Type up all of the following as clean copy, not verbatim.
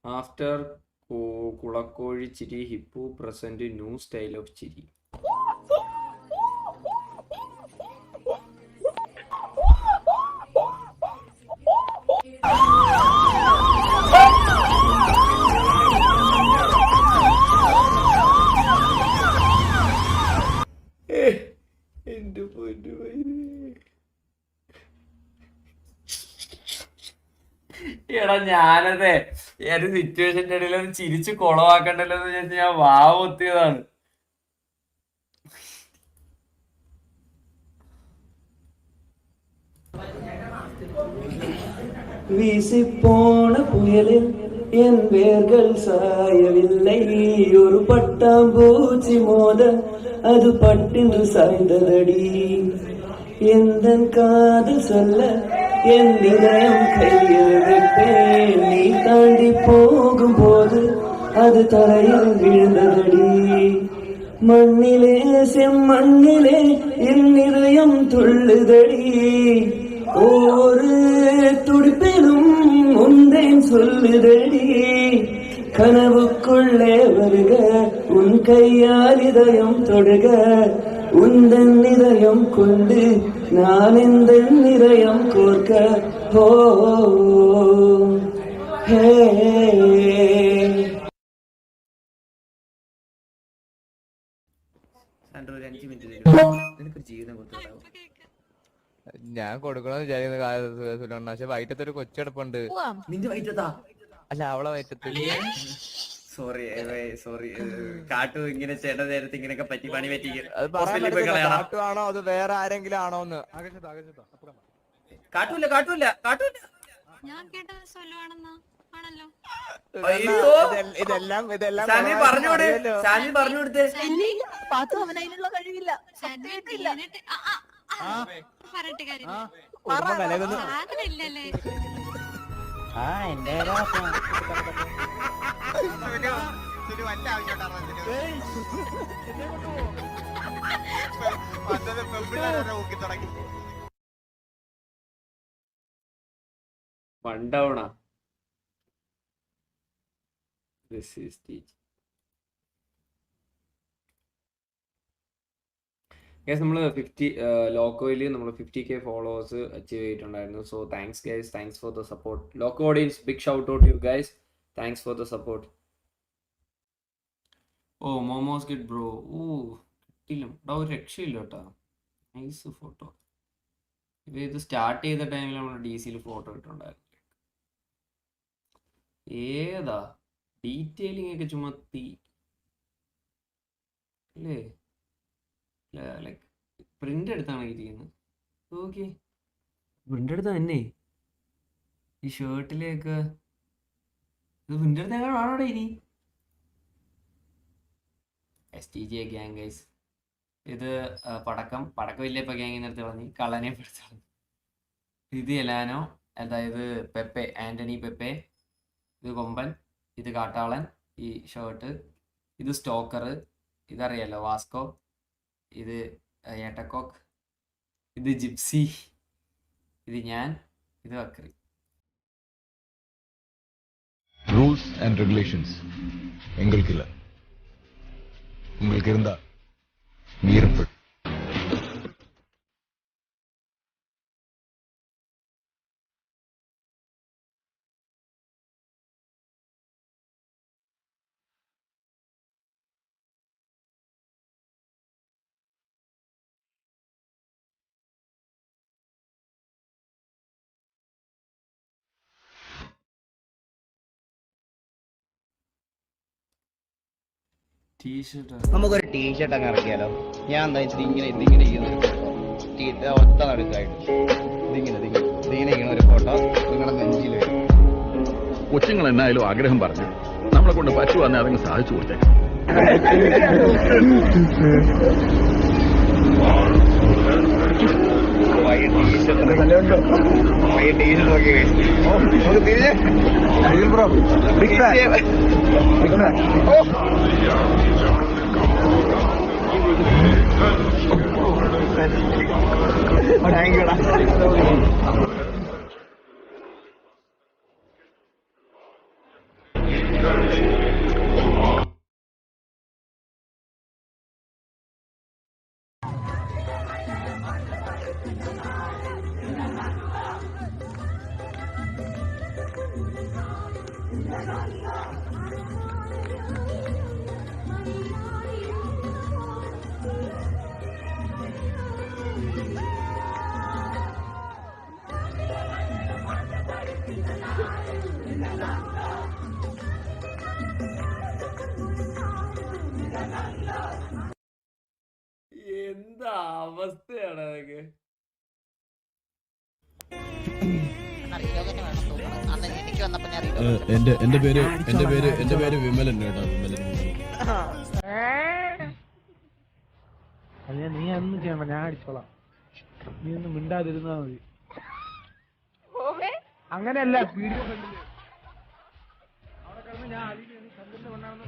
After കുളക്കോഴി ചിരി ഹിപ്പു present new style of ചിരി. എന്റെ പൊന്നു എടാ ഞാനതെ ഒരു സിറ്റുവേഷന്റെ ഇടയിൽ അത് ചിരിച്ച് കുളവാക്കണ്ടല്ലോ എന്ന് വിചാരിച്ച് ഞാൻ വാവൊത്തിയതാണ്. வீசிப்போன புயலில் என் வேர்கள் சாயவில்லை. ஒரு பட்டாம்பூச்சி மோத அது பட்டென்று சாய்ந்ததடி. எந்த காதல் சொல்ல என் இதயம் கையில் வைப்பேன். நீ தாண்டி போகும் போது அது தரையில் விழுந்ததடி. மண்ணிலே செம்மண்ணிலே என் இதயம் துள்ளுதடி. ஒரு துடிப்பிலும் உந்தேன் சொல்லுதடி. கனவுக்குள்ளே வருக உன் கையால் இதயம் தொடுக. உந்தன் இதயம் கொண்டு நான் இந்த இதயம் கோர்க்க. ஓ ஹே ഒരു 5 മിനിറ്റ് നിനക്കൊരു ജീവിതം കൊടുത്തു. ഞാൻ കൊടുക്കണമെന്ന് വിചാരിക്കുന്ന പക്ഷെ വൈറ്റത്തൊരു കൊച്ചെടുപ്പുണ്ട്. നിന്റെ വയറ്റത്താ? അല്ല അവളെ വയറ്റത്ത്. Sorry sorry. കാട്ടു ഇങ്ങനെ ചേട്ട നേരത്തെ ഇങ്ങനെയൊക്കെ പറ്റി പണി പറ്റിക്കും. കാട്ടുവാണോ അത് വേറെ ആരെങ്കിലും ആണോന്ന്? കാട്ടൂല കാട്ടൂല കാട്ടൂല. ഞാൻ കേട്ടത് സൊല്ലുവാണെന്നാ ആണല്ലോ. ഇതെല്ലാം സാമി പറഞ്ഞോട്. സാമി പറഞ്ഞു കൊടുത്തേ. അവനതിനുള്ള കഴിവില്ല. പറഞ്ഞിട്ട് കാര്യം ഇല്ലല്ലേ. പണ്ടവണ ഗൈസ് നമ്മൾ 50 ലോക്കോയിൽ നമ്മൾ 50K ഫോളോവേഴ്സ് അച്ചീവ് ചെയ്തിട്ടുണ്ടായിരുന്നു. So thanks guys, thanks for the support. Loco audience big shout out you guys, thanks for the support. Oh momos kid bro. ഓ കിട്ടില്ല ഒരു രക്ഷയില്ല കേട്ടോ. Nice photo. ഇത് സ്റ്റാർട്ട് ചെയ്ത ടൈമിൽ നമ്മൾ DC ഫോട്ടോ ഇട്ടുണ്ടായിരുന്നു. ഏതാ ഡീറ്റെയിലിംഗ് ഒക്കെ ചുമത്തി അല്ലേ? ലൈക്ക് പ്രിന്റ് എടുത്താണ് ഇരിക്കുന്നത്. ഓക്കെ പ്രിന്റ് എടുത്ത തന്നെ ഈ ഷർട്ടിലേക്ക് ഇത് പ്രിന്റ് എടുത്ത ആണോടെ ഇനി STJ ഗ്യാങ് ഗൈസ്. ഇത് പടക്കം ഇല്ല. ഇപ്പൊ ഗ്യാങ്ങിൽ നിർത്തി കളഞ്ഞ് കള്ളനെ പിടിച്ചു കളഞ്ഞു. ഇത് എലാനോ, അതായത് പെപ്പെ, ആന്റണി പെപ്പെ. ഇത് കൊമ്പൻ, ഇത് കാട്ടാളൻ, ഈ ഷർട്ട്. ഇത് സ്റ്റോക്കർ, ഇതറിയാലോ വാസ്കോ. ഇത് ഏട്ടക്കോക്ക്, ഇത് ജിപ്സി, ഇത് ഞാൻ, ഇത് വക്രി. ரூல்ஸ் அண்ட் ரெகுலேஷன்ஸ் எங்களுக்கு இல்லை, உங்களுக்கு இருந்தா மீறப்படும். നമുക്കൊരു ടീഷർട്ട് അങ്ങ് ഇറക്കിയാലോ? ഞാൻ എന്താ വെച്ചാൽ ഇതിങ്ങനെ ചെയ്യുന്ന ഒത്ത നടുക്കായിട്ട് ഇതിങ്ങനെ ചെയ്യുന്ന ഒരു ഫോട്ടോ നിങ്ങളുടെ നെഞ്ചിൽ വരും. കൊച്ചുങ്ങൾ എന്നായാലും ആഗ്രഹം പറഞ്ഞു നമ്മളെ കൊണ്ട് പറ്റുവാന്നെ അതങ്ങ് സാധിച്ചു കൊടുത്തേക്കാം. എന്താ അവസ്ഥയാണ് അതൊക്കെ. എനിക്ക് വന്നപ്പോ ഞാൻ എന്റെ പേര് വിമലൻ കേട്ടോ, വിമലൻ. അല്ല നീ ഒന്നും ചെയ്യണ്ട, ഞാൻ അടിച്ചോളാം. നീ ഒന്നും മിണ്ടാതിരുന്നാ മതി. അങ്ങനെയല്ല, വീഡിയോ കണ്ടില്ലേ അവിടെ കിടന്ന് ഞാൻ അതിന് ചന്ദ്രന്റെ കൊണ്ടാണെന്ന്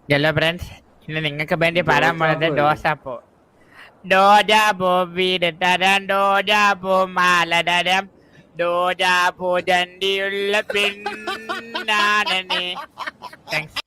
ഹലോ ഫ്രണ്ട്സ്, ഇന്ന് നിങ്ങൾക്ക് വേണ്ടി പറയാൻ പോണത് ഡോസാപ്പോ. ഡോജാപ്പോ വീട് തരാം, ഡോജാപ്പോ മാല തരാം, ഡോജാപ്പോ ചണ്ടിയുള്ള പെണ്ണാണനെ. താങ്ക്സ്.